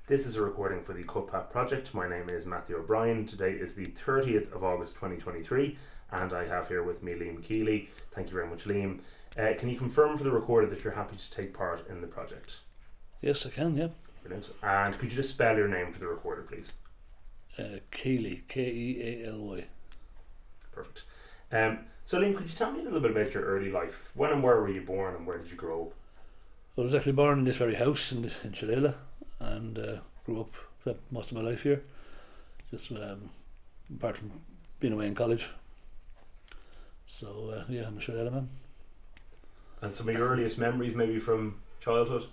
This is a recording for the CUPHAT project. My name is Matthew O'Brien. Today is the 30th of August 2023 and I have here with me Liam Kealy. Thank you very much, Liam. Can you confirm for the recorder that you're happy to take part in the project? Yes, I can, yeah. Brilliant. And could you just spell your name for the recorder, please? Kealy, Kealy. Perfect. So Liam, could you tell me a little bit about your early life? When and where were you born and where did you grow up? I was actually born in this very house in Shillelagh and grew up, spent most of my life here, just apart from being away in college. So yeah, I'm a Shillelagh man. And some of your earliest memories maybe from childhood?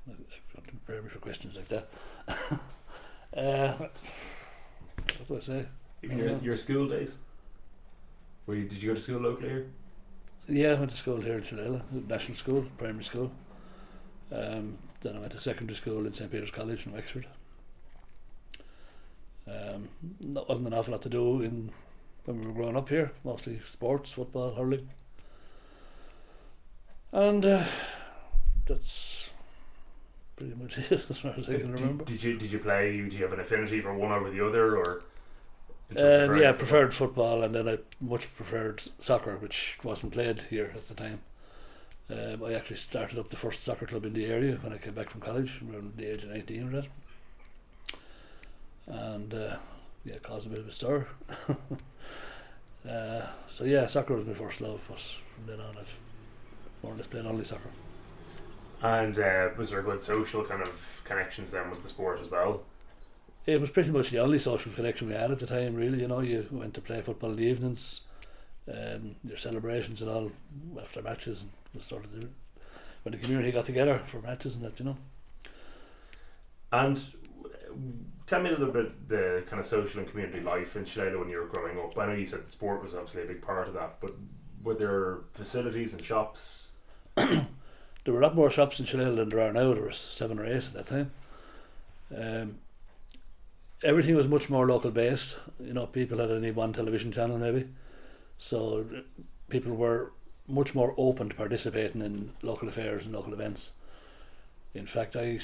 I don't prepare me for questions like that. What do I say? Even your school days? Did you go to school locally here? Yeah, I went to school here in Shillelagh, national school, primary school. Then I went to secondary school in St Peter's College in Wexford. That wasn't an awful lot to do when we were growing up here, mostly sports, football, hurling. And that's pretty much it as far as I can remember. Did you play? Do you have an affinity for one over the other, or? Yeah, I preferred football, and then I much preferred soccer, which wasn't played here at the time. I actually started up the first soccer club in the area when I came back from college, around the age of 19 or that. And yeah, it caused a bit of a stir. So yeah, soccer was my first love, but from then on I've more or less played only soccer. And was there good social kind of connections then with the sport as well? It was pretty much the only social connection we had at the time, really. You know, you went to play football in the evenings, your celebrations and all after matches, and sort of when the community got together for matches and that, you know. And tell me a little bit the kind of social and community life in Shillelagh when you were growing up. I know you said the sport was obviously a big part of that, but were there facilities and shops? There were a lot more shops in Shillelagh than there are now. There were 7 or 8 at that time. Everything was much more local based. You know, people had only one television channel maybe, so people were much more open to participating in local affairs and local events. In fact, I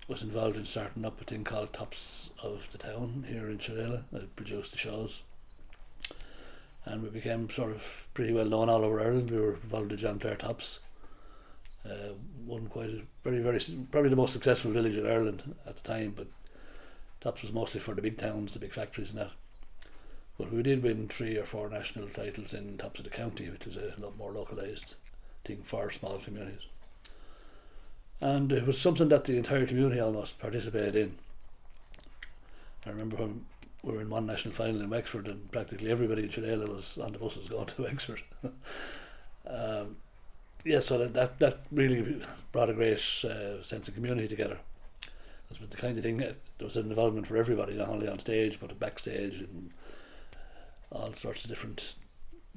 was involved in starting up a thing called Tops of the Town here in Shillelagh. I produced the shows, and we became sort of pretty well known all over Ireland. We were involved in John Clare Tops. Won quite a probably the most successful village in Ireland at the time, but Tops was mostly for the big towns, the big factories and that. But we did win 3 or 4 national titles in Tops of the County, which was a lot more localised thing for small communities. And it was something that the entire community almost participated in. I remember when we were in one national final in Wexford and practically everybody in Shillelagh was on the buses going to Wexford. Yeah, so that really brought a great sense of community together. It was the kind of thing that there was an involvement for everybody, not only on stage but backstage and all sorts of different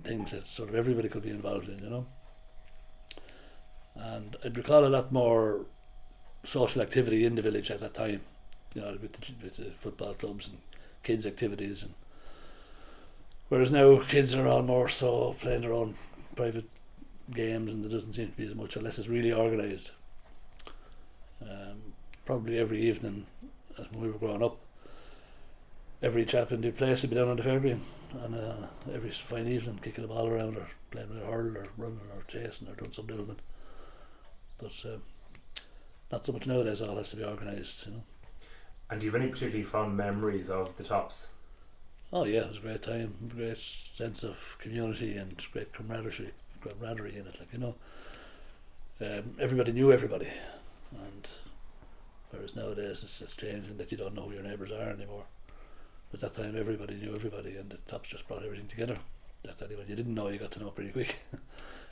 things that sort of everybody could be involved in, you know. And I'd recall a lot more social activity in the village at that time, you know, with the football clubs and kids' activities, and whereas now kids are all more so playing their own private games, and there doesn't seem to be as much unless it's really organised. Probably every evening when we were growing up, every chap in the place would be down on the fairgreen and every fine evening kicking the ball around or playing with a hurl or running or chasing or doing some development. But not so much nowadays. All has to be organised, you know. And do you have any particularly fond memories of the Tops? Oh yeah, it was a great time, a great sense of community and great camaraderie in it, like, you know. Everybody knew everybody, and whereas nowadays it's changing that you don't know who your neighbours are anymore. But at that time everybody knew everybody, and the Tops just brought everything together. That anyone you didn't know, you got to know pretty quick.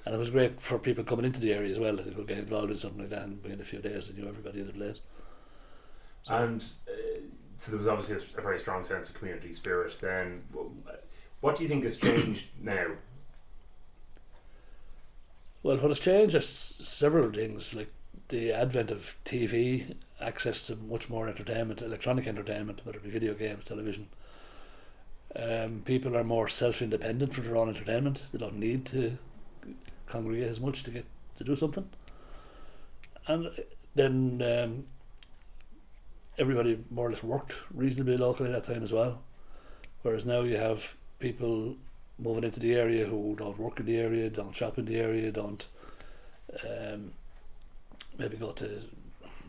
And it was great for people coming into the area as well, that they could get involved in something like that, and within a few days they knew everybody in the place. So. And so there was obviously a very strong sense of community spirit then. What do you think has changed now? Well, what has changed is several things, like the advent of TV, access to much more entertainment, electronic entertainment, whether it be video games, television. People are more self-independent for their own entertainment. They don't need to congregate as much to get to do something. And then everybody more or less worked reasonably locally at that time as well. Whereas now you have people moving into the area who don't work in the area, don't shop in the area, don't maybe go to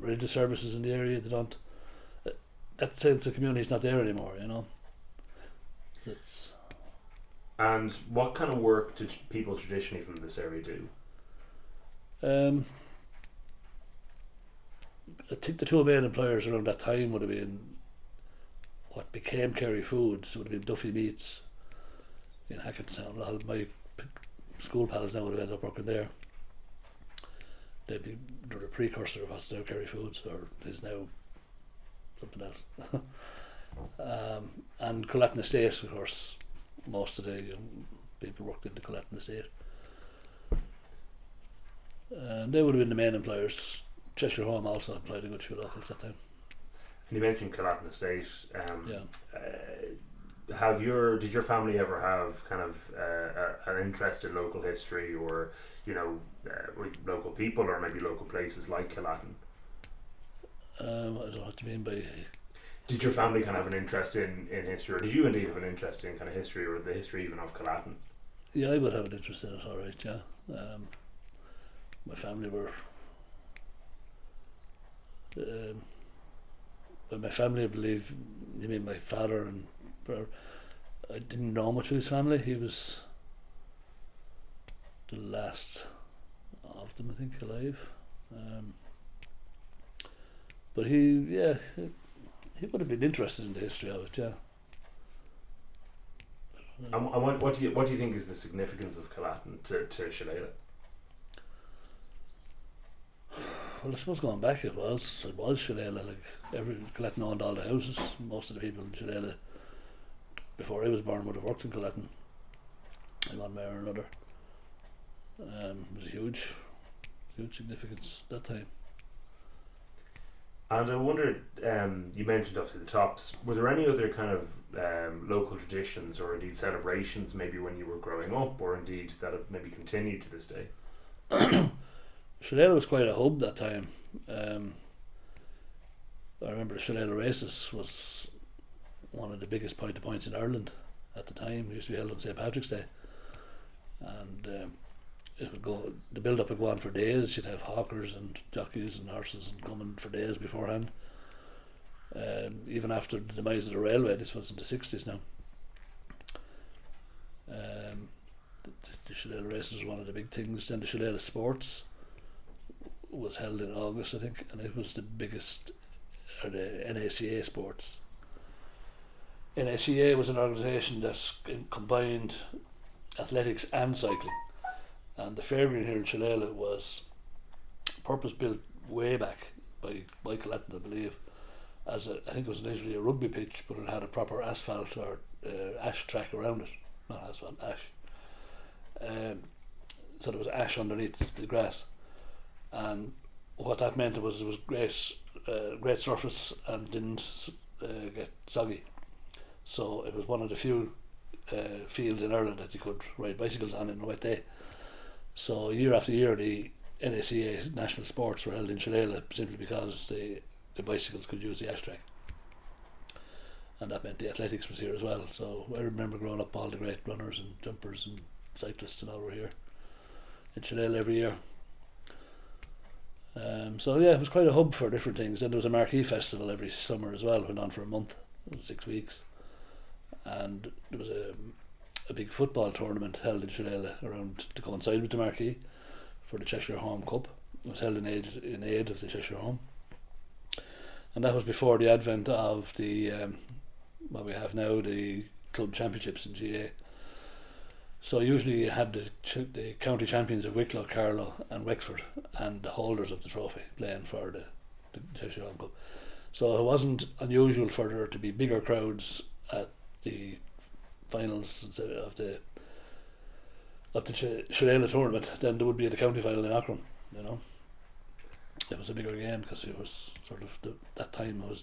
religious services in the area. They don't. That sense of community is not there anymore. You know. It's, And what kind of work did people traditionally from this area do? I think the two main employers around that time would have been what became Kerry Foods. Would have been Duffy Meats in Hackettstown. A lot of my school pals now would have ended up working there. They're the precursor of what's now Kerry Foods, or is now something else. And Collatin Estate, of course, most of the people worked in the Collatin Estate. And they would have been the main employers. Cheshire Home also employed a good few locals that time. And you mentioned Collatin Estate. Yeah. Did your family ever have kind of an interest in local history, or with local people, or maybe local places like Collatin? I don't know what you mean by. Did your family kind of have an interest in history, or did you indeed have an interest in kind of history, or the history even of Collatin? Yeah, I would have an interest in it, all right. Yeah, my family were. By my family, I believe you mean my father and brother. I didn't know much of his family. He was the last of them, I think, alive. But he would have been interested in the history of it, yeah. And what do you think is the significance of Collatin to Shillelagh? Well, I suppose going back, it was Shillelagh. Like Collatin owned all the houses. Most of the people in Shillelagh, before I was born, would have worked in Collatin in one way or another. It was huge significance at that time. And I wondered, you mentioned obviously the tops. Were there any other kind of local traditions or indeed celebrations, maybe when you were growing up, or indeed that have maybe continued to this day? Shillelagh was quite a hub that time. I remember the Shillelagh races was one of the biggest point-to-points in Ireland at the time. It used to be held on St. Patrick's Day, and it would go. The build-up would go on for days. You'd have hawkers and jockeys and horses and coming for days beforehand. Even after the demise of the railway, this was in the 60s now. The Shillelagh races was one of the big things. Then the Shillelagh Sports was held in August, I think, and it was the biggest, or the NACA Sports. NACA was an organisation that combined athletics and cycling, and the fairgreen here in Shillelagh was purpose built way back by Collatin, I believe, as I think it was initially a rugby pitch, but it had a proper asphalt or ash track around it, not asphalt, ash. So there was ash underneath the grass, and what that meant was it was great surface and didn't get soggy. So it was one of the few fields in Ireland that you could ride bicycles on in a wet day. So year after year the NACA national sports were held in Shillelagh simply because the bicycles could use the ash track. And that meant the athletics was here as well. So I remember growing up, all the great runners and jumpers and cyclists and all were here in Shillelagh every year. So yeah, it was quite a hub for different things. Then there was a marquee festival every summer as well, went on for a month, 6 weeks. And there was a big football tournament held in Shillelagh around to coincide with the marquee for the Cheshire Home Cup. It was held in aid of the Cheshire Home. And that was before the advent of the what we have now, the club championships in GA. So usually you had the county champions of Wicklow, Carlow and Wexford and the holders of the trophy playing for the Cheshire Home Cup. So it wasn't unusual for there to be bigger crowds at the finals of the Shillelagh tournament than there would be at the county final in Auckland. You know, it was a bigger game because it was sort of that time it was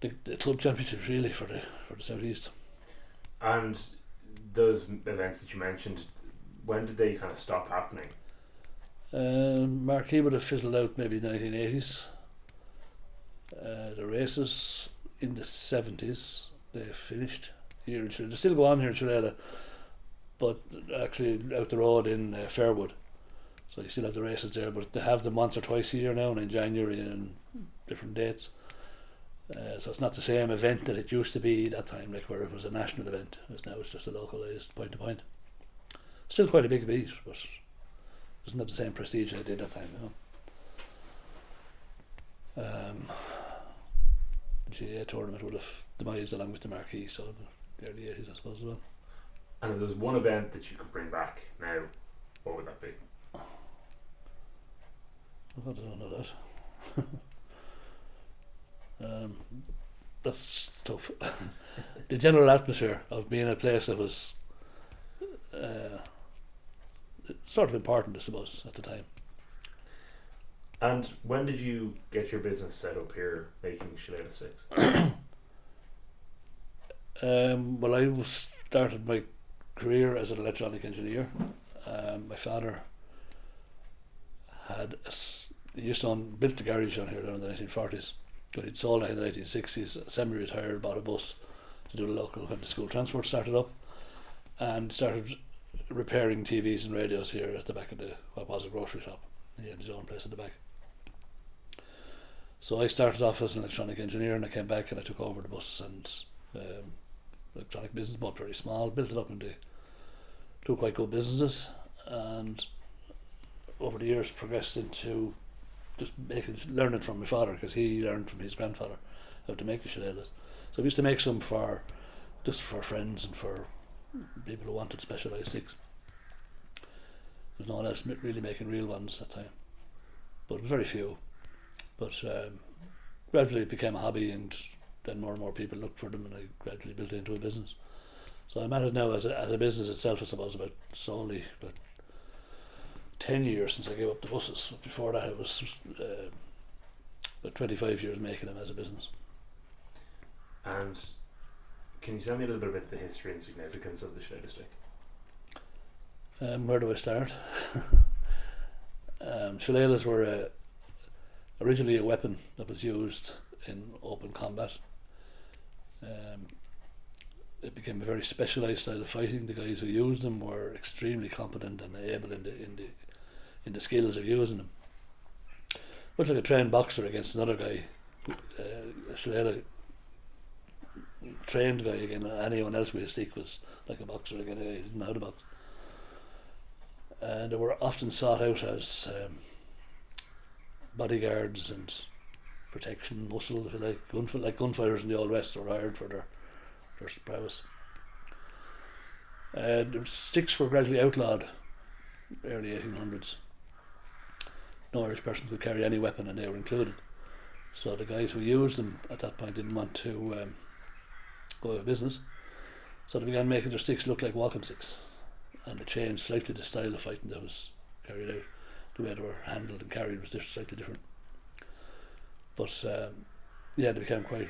the club championship really for the South East. And those events that you mentioned, when did they kind of stop happening? Marquee would have fizzled out maybe 1980s. The races in the 70s, they finished here in Shillelagh. They still go on here in Shillelagh, but actually out the road in Fairwood. So you still have the races there, but they have them once or twice a year now, and in January and different dates. So it's not the same event that it used to be that time, like where it was a national event. Now it's just a localised point to point. Still quite a big beat, but it doesn't have the same prestige it did that time, you know. The GA tournament would have demised along with the Marquee, so the early 80s, I suppose, as well. And if there was one event that you could bring back now, what would that be? I don't know that. That's tough. The general atmosphere of being a place that was sort of important, I suppose, at the time. And when did you get your business set up here making Shillelagh sticks? Well, I started my career as an electronic engineer. My father built a garage down here in the 1940s. But he'd sold it in the 1960s, semi-retired, bought a bus to do the local when the school transport started up, and started repairing TVs and radios here at the back of what was a grocery shop. He had his own place at the back. So I started off as an electronic engineer, and I came back and I took over the bus and electronic business, but very small, built it up into two quite good businesses, and over the years progressed into just learning from my father, because he learned from his grandfather how to make the shillelaghs. So we used to make some just for friends and for people who wanted specialised sticks. There was no one else really making real ones at that time, but very few. But gradually it became a hobby, and then more and more people looked for them, and I gradually built it into a business. So I'm at it now as a business itself, I suppose, about 10 years since I gave up the buses. Before that, it was about 25 years making them as a business. And can you tell me a little bit about the history and significance of the shillelagh stick? Where do I start? Shillelaghs were originally a weapon that was used in open combat. It became a very specialised style of fighting. The guys who used them were extremely competent and able in the skills of using them. Much like a trained boxer against another guy, a shillelagh trained guy again, anyone else with a stick was like a boxer again, a guy who didn't know how to box. And they were often sought out as bodyguards and protection, muscle, if you like, gunfighters in the Old West were hired for their prowess. The sticks were gradually outlawed early 1800s. No Irish person could carry any weapon, and they were included. So the guys who used them at that point didn't want to go out of business, so they began making their sticks look like walking sticks, and they changed slightly the style of fighting that was carried out. The way they were handled and carried was slightly different. But they became quite.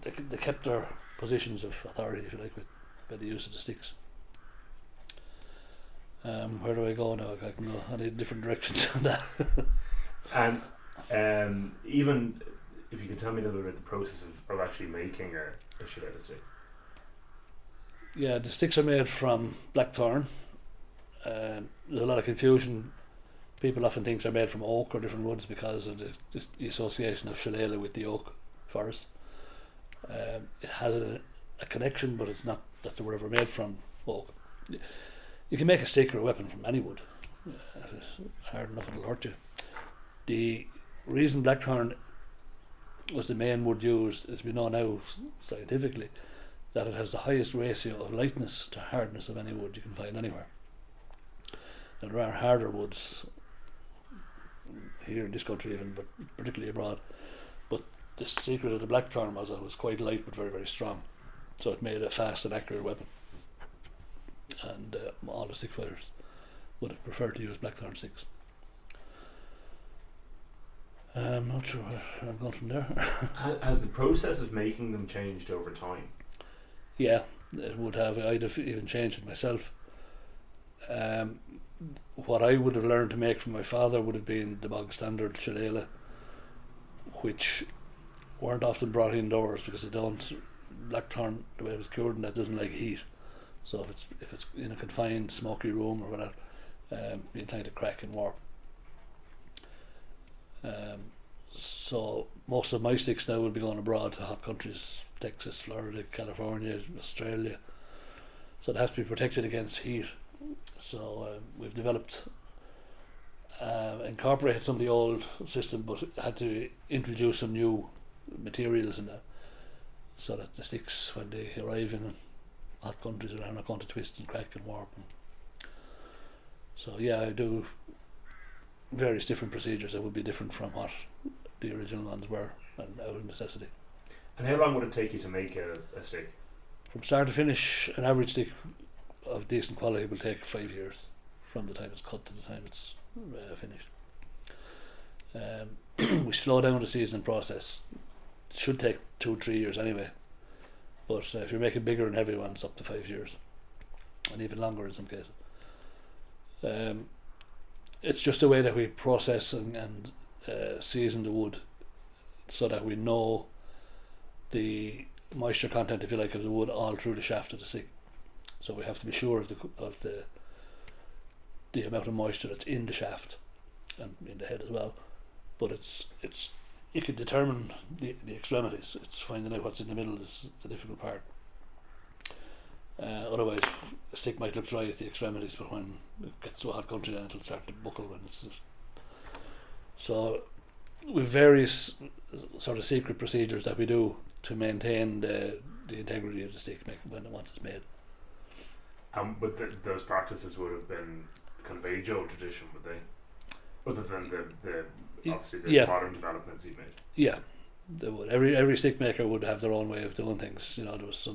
They kept their positions of authority, if you like, by the use of the sticks. Where do I go now? I can go any different directions on that. And even if you can tell me a little bit about the process of actually making a shillelagh stick. Yeah, the sticks are made from blackthorn. There's a lot of confusion. People often think they're made from oak or different woods because of the association of shillelagh with the oak forest. It has a connection, but it's not that they were ever made from oak. You can make a stick or a weapon from any wood. If it's hard enough, it'll hurt you. The reason blackthorn was the main wood used, as we know now scientifically, that it has the highest ratio of lightness to hardness of any wood you can find anywhere. Now, there are harder woods here in this country even, but particularly abroad. But the secret of the blackthorn was that it was quite light but very, very strong. So it made a fast and accurate weapon. And all the stick fighters would have preferred to use blackthorn sticks. I'm not sure where I'm going from there. Has the process of making them changed over time? Yeah, it would have. I'd have even changed it myself. What I would have learned to make from my father would have been the bog standard shillelagh, which weren't often brought indoors because they don't. Blackthorn, the way it was cured, and that doesn't like heat. So if it's in a confined, smoky room or whatever, be inclined to crack and warp. So most of my sticks now will be going abroad to hot countries, Texas, Florida, California, Australia. So it has to be protected against heat. So we've developed, incorporated some of the old system, but had to introduce some new materials in that, so that the sticks, when they arrive in hot countries, are not going to twist and crack and warp. So yeah, I do various different procedures that would be different from what the original ones were, and out of necessity. And how long would it take you to make a stick? From start to finish, an average stick of decent quality will take 5 years from the time it's cut to the time it's finished. We slow down the seasoning process. It should take 2-3 years anyway, but if you're making bigger and heavy ones, up to 5 years, and even longer in some cases. It's just a way that we process and season the wood, so that we know the moisture content, if you like, of the wood all through the shaft of the stick. So we have to be sure of the amount of moisture that's in the shaft and in the head as well. But it's you can determine the extremities. It's finding out what's in the middle is the difficult part. Otherwise, a stick might look dry at the extremities, but when it gets to a hot country, then it'll start to buckle. So, with various sort of secret procedures that we do to maintain the integrity of the stick once it's made. But those practices would have been kind of age-old tradition, would they? Other than the obviously the modern developments you've made. Yeah, they would. Every stick maker would have their own way of doing things. You know, there was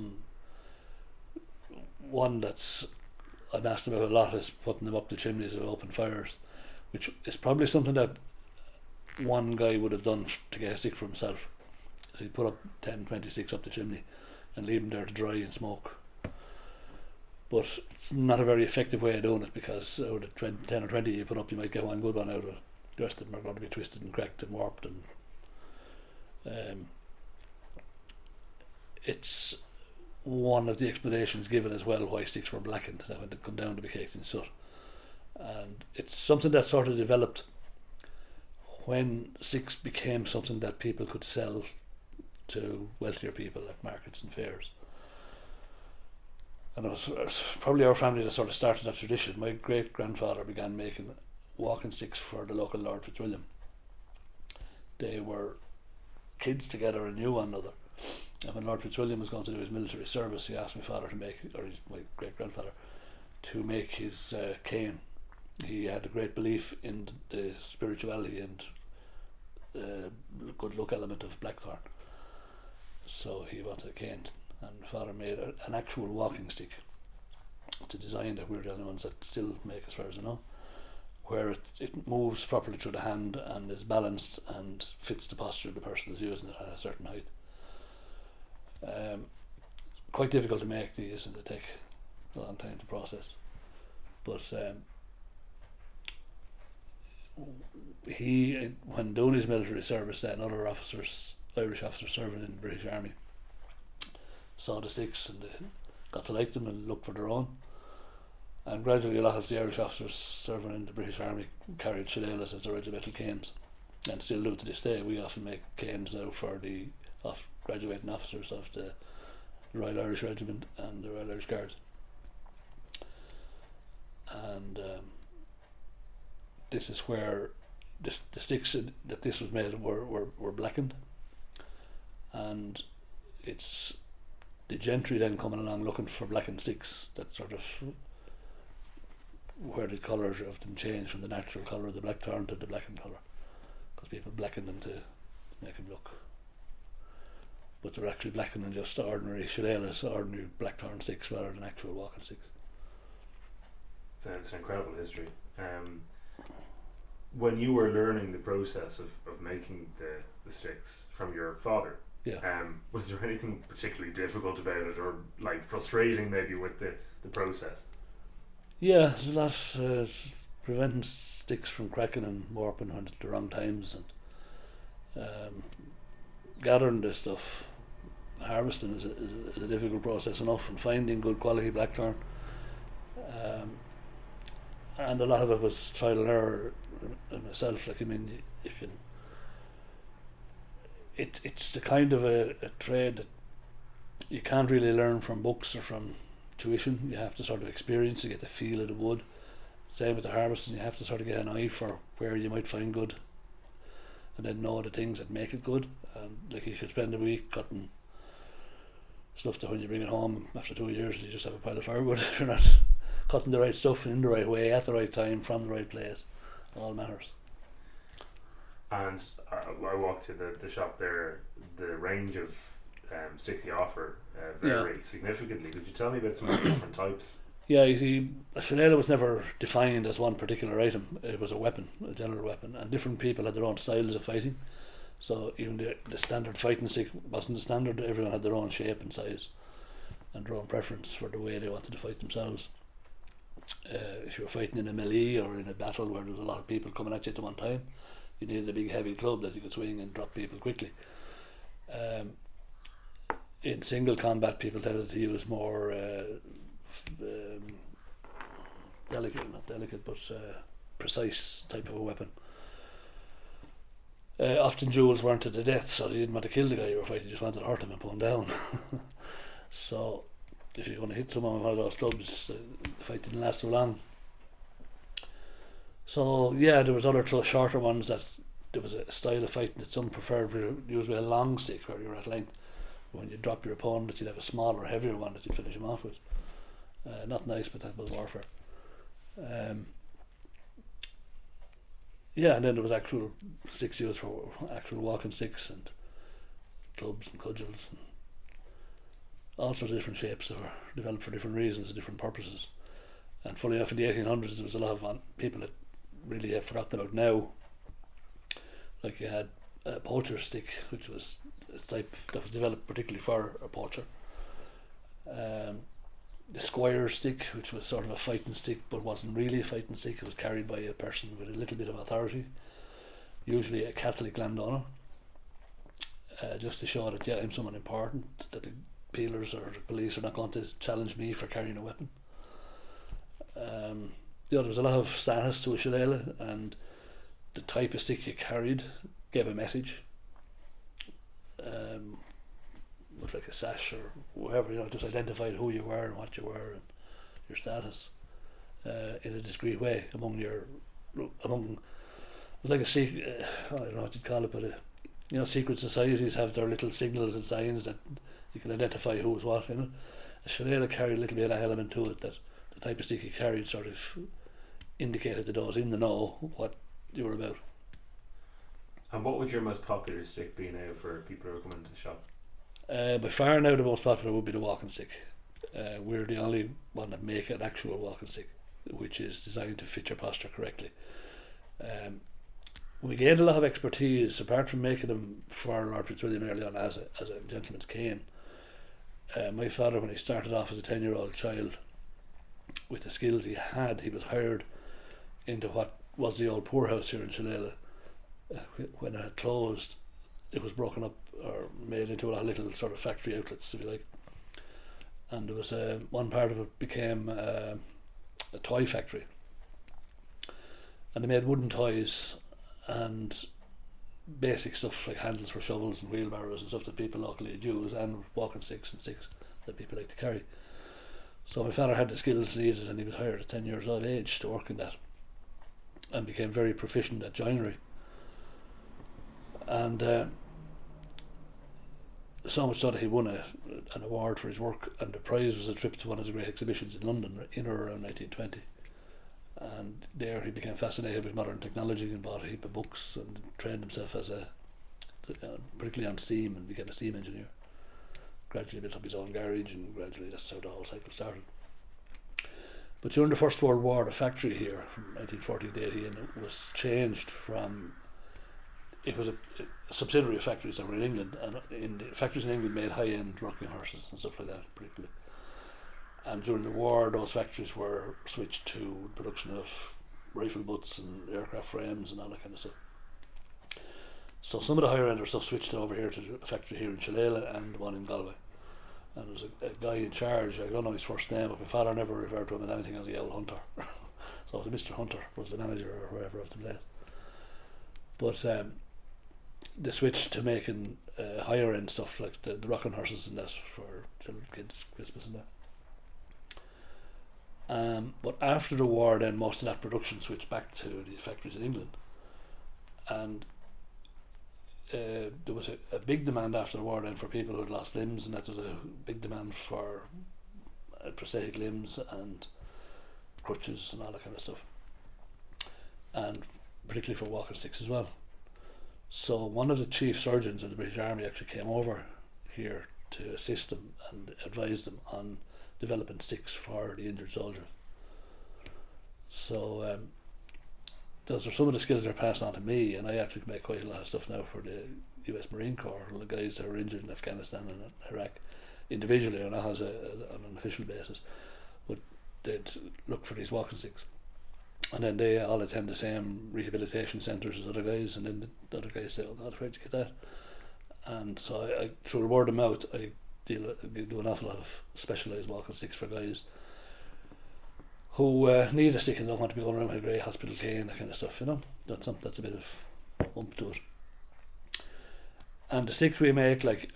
one that's I've asked about a lot is putting them up the chimneys of open fires, which is probably something that one guy would have done to get a stick for himself. So he'd put up 10, 20 sticks up the chimney and leave them there to dry and smoke. But it's not a very effective way of doing it, because out of 10 or 20 you put up, you might get one good one out of it. The rest of them are going to be twisted and cracked and warped, and it's one of the explanations given as well why sticks were blackened, that when they come down to be caked in soot. And it's something that sort of developed when sticks became something that people could sell to wealthier people at markets and fairs. And it was probably our family that sort of started that tradition. My great-grandfather began making walking sticks for the local Lord Fitzwilliam. They were kids together and knew one another. And when Lord Fitzwilliam was going to do his military service, he asked my father to make, or my great-grandfather, to make his cane. He had a great belief in the spirituality and good luck element of blackthorn. So he wanted a cane, and my father made an actual walking stick. It's a design that we're the only ones that still make, as far as I know, where it moves properly through the hand and is balanced and fits the posture of the person who's using it at a certain height. Quite difficult to make these, and they take a long time to process. But he, when doing his military service, then other officers, Irish officers serving in the British Army, saw the sticks and they got to like them and look for their own. And gradually a lot of the Irish officers serving in the British Army carried shillelaghs as their regimental canes, and still do to this day. We often make canes now for the graduating officers of the Royal Irish Regiment and the Royal Irish Guards. And this is where the sticks that this was made were blackened, and it's the gentry then coming along looking for blackened sticks. That sort of where the colours of them change from the natural colour of the blackthorn to the blackened colour, because people blacken them to make them look, but they're actually blackening just ordinary shillelaghs, ordinary blackthorn sticks, rather than actual walking sticks. It's an incredible history. When you were learning the process of making the sticks from your father, was there anything particularly difficult about it, or like frustrating maybe with the process? Yeah, there's a lot preventing sticks from cracking and warping at the wrong times, Gathering this stuff, harvesting is a difficult process enough, and finding good quality blackthorn. And a lot of it was trial and error myself. Like, I mean, you can. It's the kind of a trade that you can't really learn from books or from tuition. You have to sort of experience to get the feel of the wood. Same with the harvesting, you have to sort of get an eye for where you might find good, and then know the things that make it good. Like, you could spend a week cutting stuff that when you bring it home after 2 years you just have a pile of firewood if you're not cutting the right stuff in the right way at the right time from the right place. All matters. And I walked through the shop there. The range of sticks you offer vary significantly. Could you tell me about some of the different types? Yeah, you see, a shillelagh was never defined as one particular item. It was a weapon, a general weapon, and different people had their own styles of fighting. So even the standard fighting stick wasn't the standard. Everyone had their own shape and size and their own preference for the way they wanted to fight themselves. If you were fighting in a melee or in a battle where there was a lot of people coming at you at one time, you needed a big heavy club that you could swing and drop people quickly. In single combat, people tended to use more precise type of a weapon. Often duels weren't to the death, so you didn't want to kill the guy you were fighting, you just wanted to hurt him and put him down. So if you're going to hit someone with one of those clubs, the fight didn't last too long. So yeah, there was other shorter ones that there was a style of fighting that some preferred to use with a long stick where you're at length. When you drop your opponent, you'd have a smaller, heavier one that you'd finish him off with. Not nice, but that was warfare. Yeah, and then there was actual sticks used for actual walking sticks and clubs and cudgels and all sorts of different shapes that were developed for different reasons and different purposes. And funny enough, in the 1800s there was a lot of people that really have forgotten about now. Like, you had a poacher's stick, which was a type that was developed particularly for a poacher. The squire's stick, which was sort of a fighting stick but wasn't really a fighting stick. It was carried by a person with a little bit of authority, usually a Catholic landowner, just to show that, yeah, I'm someone important, that the peelers or the police are not going to challenge me for carrying a weapon. There was a lot of status to a shillelagh, and the type of stick you carried gave a message. Much like a sash or whatever, just identified who you were and what you were and your status in a discreet way among it was like a secret. I don't know what you'd call it, but secret societies have their little signals and signs that you can identify who was what. A shillelagh carried a little bit of that element to it, that the type of stick you carried sort of indicated to those in the know what you were about. And what would your most popular stick be now for people who are coming to the shop? By far now the most popular would be the walking stick. We're the only one that make an actual walking stick, which is designed to fit your posture correctly. We gained a lot of expertise apart from making them for Lord Prince William early on as a gentleman's cane. My father, when he started off as a 10-year-old child, with the skills he had, he was hired into what was the old poorhouse here in Shillelagh. When it had closed, it was broken up or made into a little sort of factory outlets, if you like. And there was one part of it became a toy factory, and they made wooden toys and basic stuff like handles for shovels and wheelbarrows and stuff that people locally would use, and walking sticks and sticks that people like to carry. So my father had the skills needed, and he was hired at 10 years of age to work in that, and became very proficient at joinery. And so much so that he won an award for his work, and the prize was a trip to one of the great exhibitions in London in or around 1920. And there he became fascinated with modern technology and bought a heap of books and trained himself as particularly on steam, and became a steam engineer. Gradually built up his own garage, and gradually that's how the whole cycle started. But during the First World War, the factory here from 1940 to 1980 was changed from. It was a subsidiary of factories that were in England, and in the factories in England made high-end rocking horses and stuff like that, particularly. And during the war, those factories were switched to production of rifle butts and aircraft frames and all that kind of stuff. So some of the higher ender stuff switched over here to a factory here in Shillelagh and one in Galway. And there's a guy in charge, I don't know his first name, but my father never referred to him as anything else, the old Hunter. So it was Mr. Hunter was the manager or whoever of the place. But they switched to making higher end stuff like the rocking horses and that for children, kids, Christmas and that. But after the war, then most of that production switched back to the factories in England, and there was a big demand after the war then for people who had lost limbs, and that was a big demand for prosthetic limbs and crutches and all that kind of stuff, and particularly for walking sticks as well. So one of the chief surgeons of the British Army actually came over here to assist them and advise them on developing sticks for the injured soldiers. So those are some of the skills that are passed on to me, and I actually make quite a lot of stuff now for the US Marine Corps, the guys that were injured in Afghanistan and Iraq, individually or not on an official basis, but they'd look for these walking sticks, and then they all attend the same rehabilitation centres as other guys, and then the other guys say, "Oh God, where'd you get that?" And so I through word of mouth, I do an awful lot of specialised walking sticks for guys who need a stick and don't want to be going around with a grey hospital cane, that kind of stuff, you know. That's a bit of bump to it. And the sticks we make, like,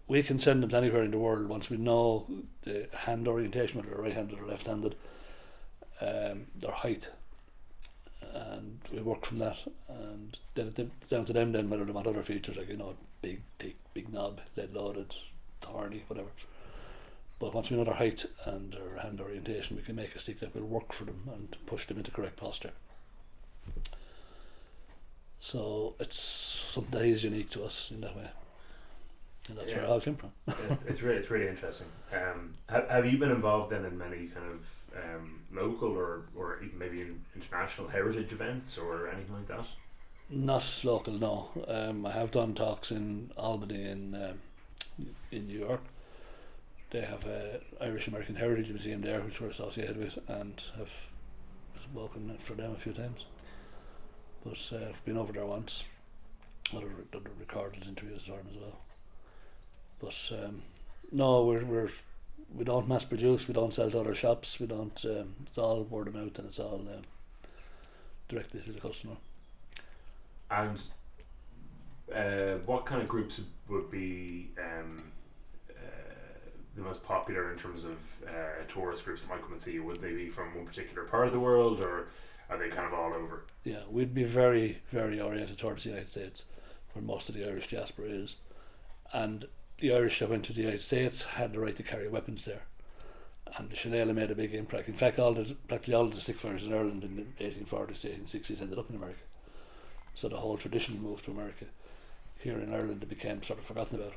we can send them to anywhere in the world once we know the hand orientation, whether they're right-handed or left-handed, their height, and we work from that, and then it's down to them then whether they want other features, like, you know, big, thick, big knob, lead-loaded, thorny, whatever. But once we know their height and their hand orientation, we can make a stick that will work for them and push them into correct posture. So it's something that is unique to us in that way, and that's where it all came from. It's really interesting. Have you been involved then in many kind of local or even maybe in international heritage events or anything like that? Not local, no. I have done talks in Albany in New York. They have a Irish American Heritage Museum there, which we're associated with, and have spoken for them a few times. But I've been over there once. I've done recorded interviews for them as well. But no, we don't mass produce. We don't sell to other shops. We don't. It's all word of mouth, and it's all directly to the customer. And what kind of groups would be the most popular in terms of tourist groups that might come and see you? Would they be from one particular part of the world, or are they kind of all over? Yeah, we'd be very, very oriented towards the United States, where most of the Irish diaspora is. And the Irish that went to the United States had the right to carry weapons there. And the Shillelagh made a big impact. In fact, practically all of the stick fighters in Ireland in the 1840s, 1860s ended up in America. So the whole tradition moved to America. Here in Ireland it became sort of forgotten about.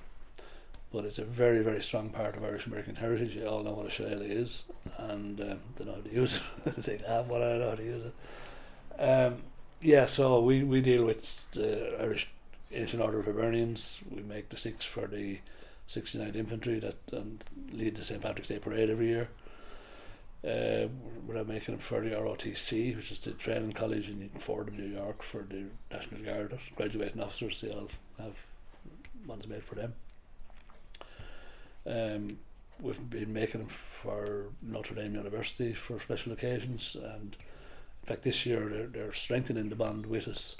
But it's a very, very strong part of Irish American heritage. You all know what a shillelagh is, and they know how to use it. They have one, I don't know how to use it. Yeah, so we deal with the Irish Ancient Order of Hibernians. We make the sticks for the 69th Infantry that lead the St. Patrick's Day Parade every year. We're making them for the ROTC, which is the training college in Fordham, New York, for the National Guard graduating officers. They all have ones made for them. We've been making them for Notre Dame University for special occasions, and in fact this year they're strengthening the bond with us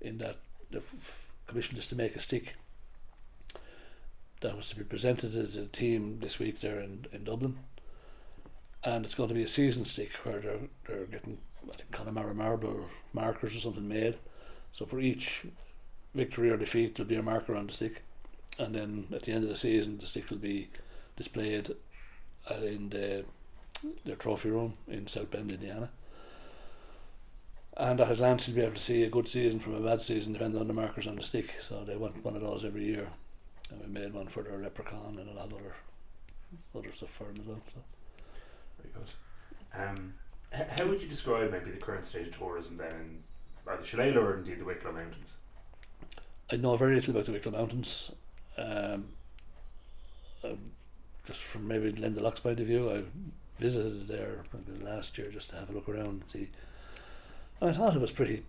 in that they've commissioned us to make a stick that was to be presented as a team this week there in Dublin, and it's going to be a season stick where they're getting, I think, Connemara marble markers or something made. So for each victory or defeat there'll be a marker on the stick, and then at the end of the season the stick will be displayed in their trophy room in South Bend, Indiana. And at Atlantis you'll be able to see a good season from a bad season depending on the markers on the stick. So they want one of those every year, and we made one for their leprechaun and a lot of other stuff for them as well. So. Very good. How would you describe maybe the current state of tourism then in either Shillelagh or indeed the Wicklow Mountains? I know very little about the Wicklow Mountains. Just from maybe Glendalought's point of view, I visited there last year just to have a look around and see I thought it was pretty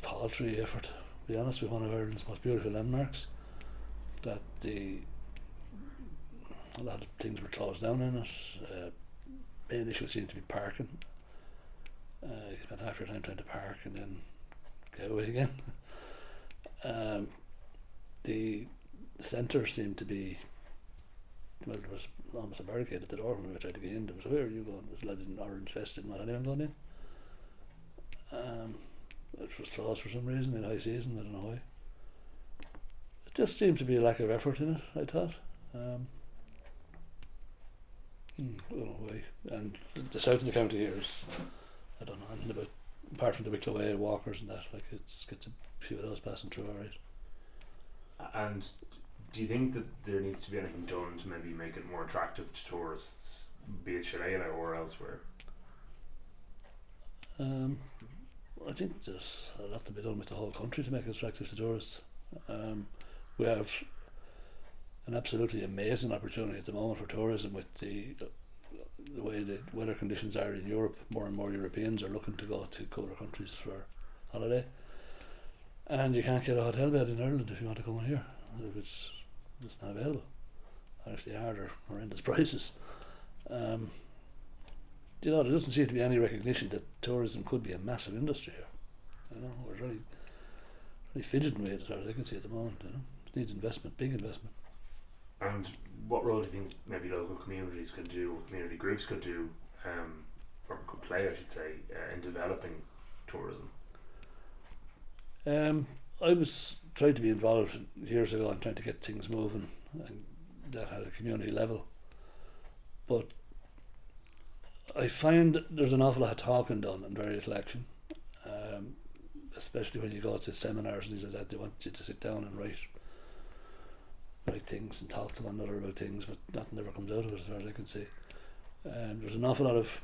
paltry effort, to be honest, with one of Ireland's most beautiful landmarks. That a lot of things were closed down in it. Main issue seemed to be parking. You spent half your time trying to park and then get away again. The centre seemed to be, well, there was almost a barricade at the door when we tried to get in. There was, where are you going? There was lads in orange vests, didn't want anyone going in. It was closed for some reason in high season, I don't know why. It just seemed to be a lack of effort in it, I thought. I don't know why. And the south of the county here is, I don't know anything about, apart from the Wicklow way walkers and that, like it's gets a few of those passing through alright. And do you think that there needs to be anything done to maybe make it more attractive to tourists, be it Shillelagh or elsewhere? I think there's a lot to be done with the whole country to make it attractive to tourists. We have an absolutely amazing opportunity at the moment for tourism with the way the weather conditions are in Europe. More and more Europeans are looking to go to colder countries for holiday, and you can't get a hotel bed in Ireland if you want to come in here. It's not available, and if they are, they're horrendous prices. There doesn't seem to be any recognition that tourism could be a massive industry here. We're really fidgeting with it as far as I can see at the moment. It needs investment, big investment. And what role do you think maybe local communities could do, or community groups could do, or could play, I should say, in developing tourism? I was trying to be involved years ago and trying to get things moving, and that at a community level. But I find there's an awful lot of talking done and very little action, especially when you go to seminars and things like that. They want you to sit down and write things and talk to one another about things, but nothing ever comes out of it as far as I can see. There's an awful lot of,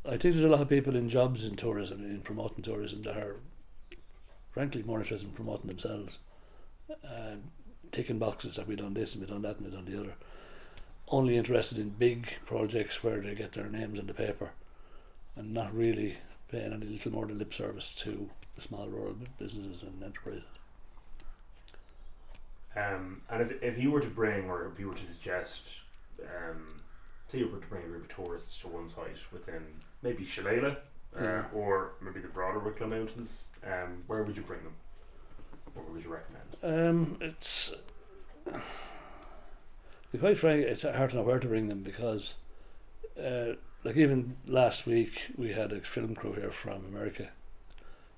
I think there's a lot of people in jobs in tourism, in promoting tourism, that are frankly more interested in promoting themselves, ticking boxes that we've done this and we've done that and we've done the other, only interested in big projects where they get their names in the paper, and not really paying any little more than lip service to the small rural businesses and enterprises. And if you were to bring, or if you were to suggest, say you were to bring a group of tourists to one site within maybe Shillelagh, or maybe the broader Wicklow Mountains, where would you bring them? What would you recommend? It's, to be quite frank, it's hard to know where to bring them, because like even last week we had a film crew here from America,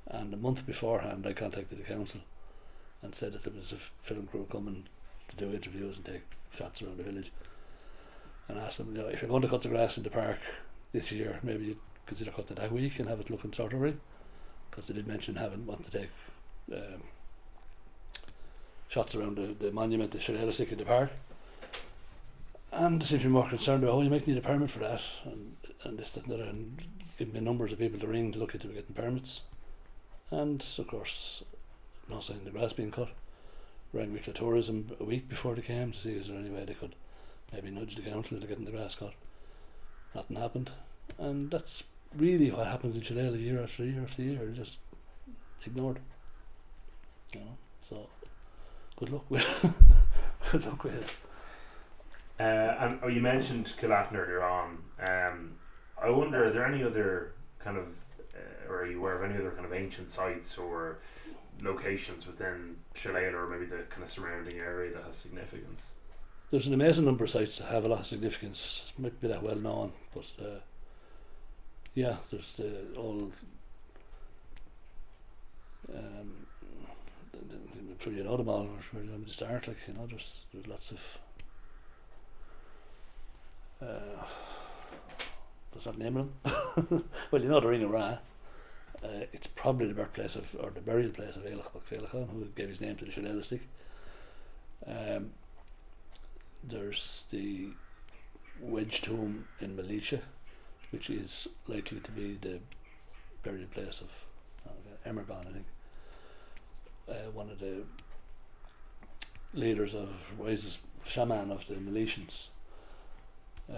and a month beforehand I contacted the council and said that there was a film crew coming to do interviews and take shots around the village, and asked them, if you're going to cut the grass in the park this year, maybe you'd consider cutting it that week and have it looking sort of right, because they did mention want to take shots around the monument, the Shillelagh stick in the park. And they seem to be more concerned about, you might need a permit for that, and this, that, and that, and giving me numbers of people to ring to look into getting permits. And of course, no sign of the grass being cut. Rang Wicklow Tourism a week before they came to see is there any way they could maybe nudge the council into getting the grass cut. Nothing happened, and that's really what happens in Shillelagh year after year after year. They're just ignored. So good luck with good luck with it. And you mentioned CUPHAT earlier on. I wonder, are there any other kind of, or are you aware of any other kind of ancient sites or locations within Shillelagh or maybe the kind of surrounding area that has significance? There's an amazing number of sites that have a lot of significance. It might be that well known, but there's the old. I'm sure you know them all. Where you want me to start? There's lots of. Does not name them? Well, the Ring of Ra. It's probably the birthplace of, or the burial place of Ailach Bacfeilachan, who gave his name to the Shillelagh stick. There's the Wedge Tomb in Militia, which is likely to be the burial place of Emerban, I think. One of the leaders of, wisest shaman of the Militians.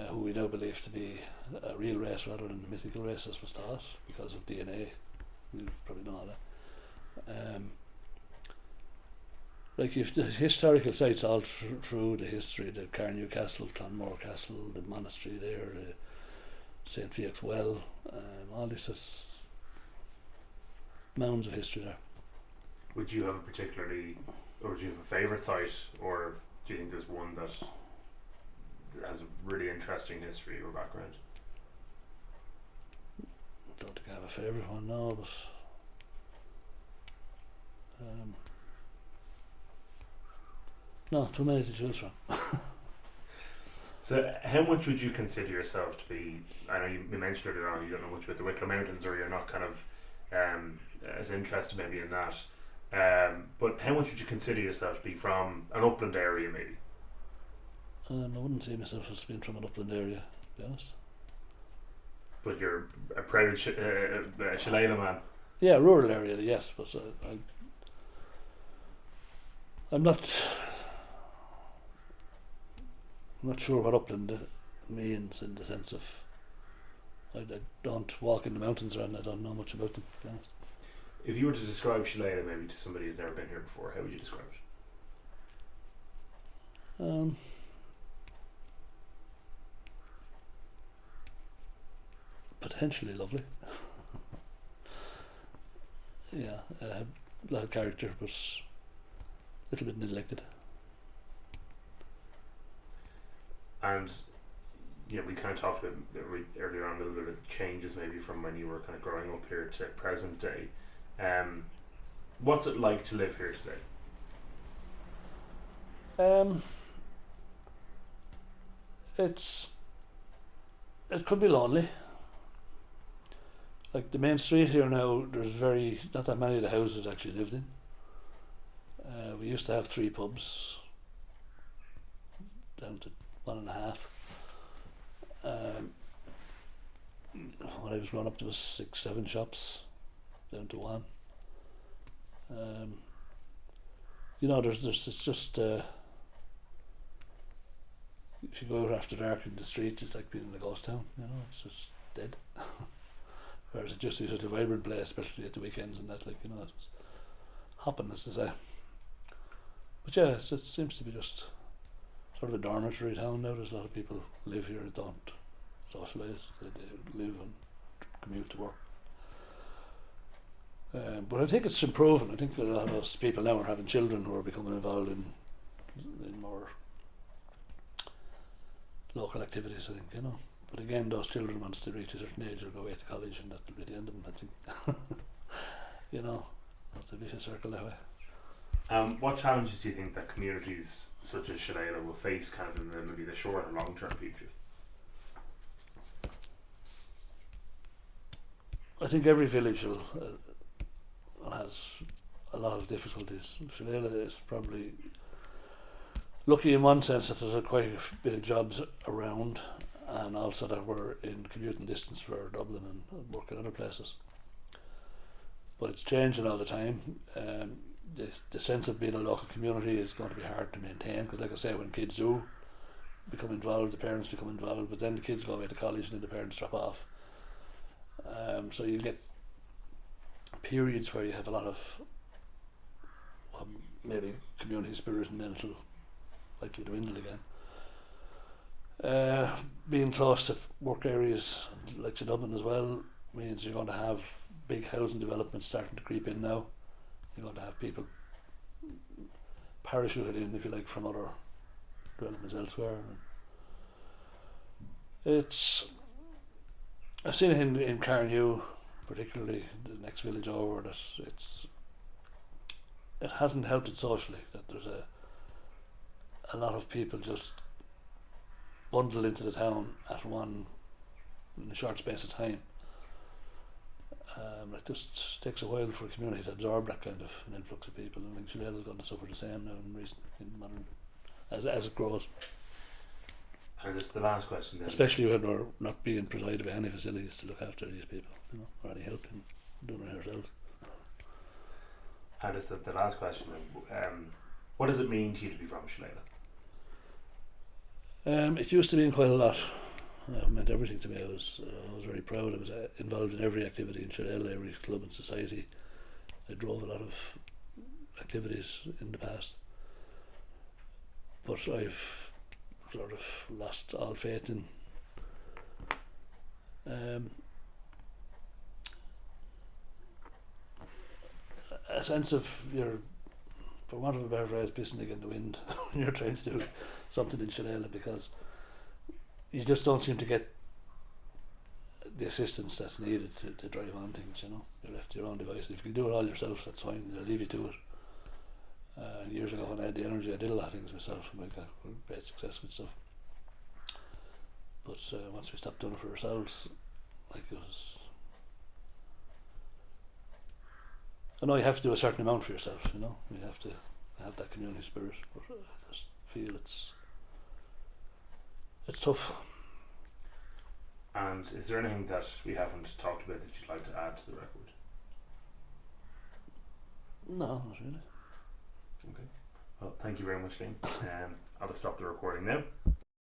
who we now believe to be a real race rather than the mythical race as was thought because of DNA. You probably know all that. Like you've the historical sites all through the history, the Carnew Castle, Clonmore Castle, the monastery there, the St. Fiac's Well, all this is mounds of history there. Would you have would you have a favourite site, or do you think there's one that has a really interesting history or background? I don't think I have a favourite one now, but no, too many to choose from. So how much would you consider yourself to be, I know you mentioned earlier on you don't know much about the Wicklow Mountains, or you're not kind of as interested maybe in that, but how much would you consider yourself to be from an upland area maybe? I wouldn't see myself as being from an upland area, to be honest. But you're a proud Shillelagh man. Yeah, rural area, yes, but I'm not sure what upland means in the sense of I don't walk in the mountains around. I don't know much about them, to be honest. If you were to describe Shillelagh maybe to somebody who's never been here before, how would you describe it? Potentially lovely. Yeah, a lot of character, but a little bit neglected. And you know, we kind of talked about earlier on a little bit of changes maybe from when you were kind of growing up here to present day. What's it like to live here today? It could be lonely. Like the main street here now, there's not that many of the houses actually lived in. We used to have 3 pubs, down to 1.5. When I was growing up, there was 6, 7 shops, down to 1. You know, it's just if you go out after dark in the street, it's like being in a ghost town. You know, it's just dead. Whereas it just used to be a vibrant place, especially at the weekends and that. Like, you know, it's hopping, as to say. But yeah, it seems to be just sort of a dormitory town now. There's a lot of people who live here that don't socialise. They live and commute to work. But I think it's improving. I think a lot of us people now are having children who are becoming involved in more local activities, I think, you know. But again, those children, once they reach a certain age, will go away to college, and that'll be the end of them, I think. You know, that's a vicious circle that way. What challenges do you think that communities such as Shillelagh will face kind of in maybe the short and long term future? I think every village has a lot of difficulties. Shillelagh is probably lucky in one sense that there's quite a bit of jobs around, and also that we're in commuting distance for Dublin and work in other places. But it's changing all the time. The sense of being a local community is going to be hard to maintain, because like I say, when kids do become involved, the parents become involved, but then the kids go away to college and then the parents drop off. So you get periods where you have a lot of maybe community spirit, and then it'll likely dwindle again. Being close to work areas like Dublin as well means you're going to have big housing developments starting to creep in now. You're going to have people parachuted in, if you like, from other developments elsewhere. I've seen it in Carnew, particularly the next village over, that it hasn't helped it socially, that there's a lot of people just bundle into the town in a short space of time. It just takes a while for a community to absorb that kind of an influx of people, and I think Shillelagh is going to suffer the same now in modern as it grows. And just the last question then. Especially when we're not being provided by any facilities to look after these people, you know, or any help in doing it ourselves. And just the last question then, what does it mean to you to be from Shillelagh? It used to mean quite a lot. It meant everything to me. I was very proud. I was involved in every activity in Shirelle, every club and society. I drove a lot of activities in the past, but I've sort of lost all faith in a sense of your, for want of a better phrase, pissing in the wind when you're trying to do something in Shirelle, because you just don't seem to get the assistance that's needed to drive on things, you know. You're left to your own devices. If you can do it all yourself, that's fine, they'll leave you to it. Years ago when I had the energy, I did a lot of things myself and I got great success with stuff. But once we stopped doing it for ourselves, like it was... I know you have to do a certain amount for yourself, you know. You have to have that community spirit, but I just feel it's tough. And is there anything that we haven't talked about that you'd like to add to the record? No, not really. Okay. Well, thank you very much, Liam. I'll just stop the recording now.